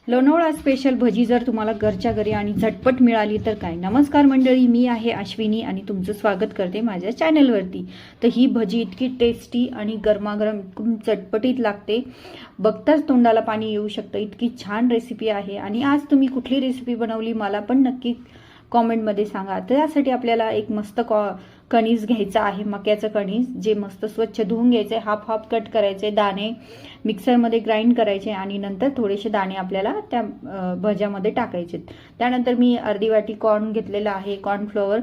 Lonavala special भजी जर तुम्हाला घरच्या घरी आणि झटपट मिळाली तर काय. नमस्कार मंडळी, मी आहे अश्विनी आणि तुमचं स्वागत करते माझ्या चॅनलवरती. तर ही भजी इतकी टेस्टी आणि गरमागरम चटपटीत लागते, बघताच तोंडाला पाणी येऊ शकतं, इतकी छान रेसिपी आहे. आणि आज तुम्ही कुठली रेसिपी बनवली मला पण नक्की कॉमेंटमध्ये सांगा. त्यासाठी आपल्याला एक मस्त कणीस घ्यायचं आहे, मक्याचं कणीस, जे मस्त स्वच्छ धुवून घ्यायचे, हाफ हाफ कट करायचे, दाणे मिक्सरमध्ये ग्राइंड करायचे आणि नंतर थोडेसे दाणे आपल्याला त्या भज्यामध्ये टाकायचे. त्यानंतर मी अर्धी वाटी कॉर्न घेतलेला आहे, कॉर्नफ्लॉवर,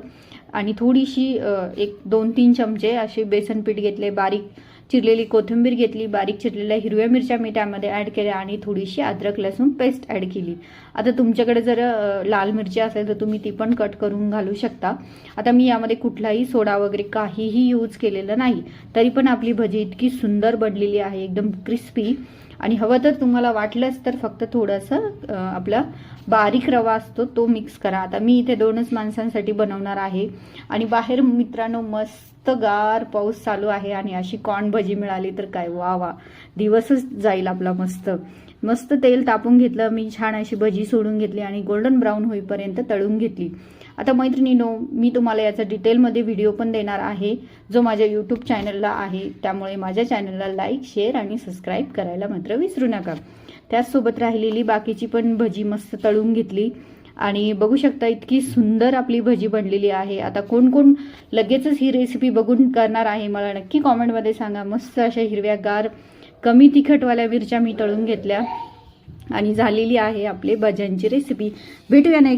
आणि थोडीशी 1-2-3 चमचे असे बेसन पीठ घेतले, बारीक चिरलेली कोथिंबीर घेतली, बारीक चिरलेल्या हिरव्या मिरच्या मी त्यामध्ये ॲड केल्या आणि थोडीशी अद्रक लसूण पेस्ट ॲड केली. आता तुमच्याकडे जर लाल मिरची असेल तर तुम्ही ती पण कट करून घालू शकता. आता मी यामध्ये कुठलाही सोडा वगैरे काहीही यूज केलेलं नाही, तरी पण आपली भजी इतकी सुंदर बनलेली आहे, एकदम क्रिस्पी. आणि हवं तर तुम्हाला वाटलंच तर फक्त थोडंसं आपला बारीक रवा असतो तो मिक्स करा. आता मी इथे 2च माणसांसाठी बनवणार आहे आणि बाहेर मित्रांनो मस्त गार पाऊस चालू आहे आणि अशी कॉर्न भजी मिळाली तर काय वा वा, दिवसच जाईल आपला मस्त. मस्त तेल तापून घेतलं मी, छान अशी भजी सोडून घेतली आणि गोल्डन ब्राऊन होईपर्यंत तळून घेतली. आता मैत्रिणींनो, मी तुम्हाला याचा डिटेलमध्ये व्हिडिओ पण देणार आहे जो माझ्या यूट्यूब चॅनलला आहे, त्यामुळे माझ्या चॅनलला लाईक, शेअर आणि सबस्क्राईब करायला मात्र विसरू नका. त्याचसोबत राहिलेली बाकीची पण भजी मस्त तळून घेतली आणि बघू शकता इतकी सुंदर आपली भजी बनलेली आहे. आता कोण कोण लगेचच ही रेसिपी बघून करणार आहे मला नक्की कॉमेंटमध्ये सांगा. मस्त अशा हिरव्यागार कमी तिखटवाल्या मिरच्या मी तळून घेतल्या आणि झालेली आहे आपली भज्यांची रेसिपी. भेटूया नेक्स्ट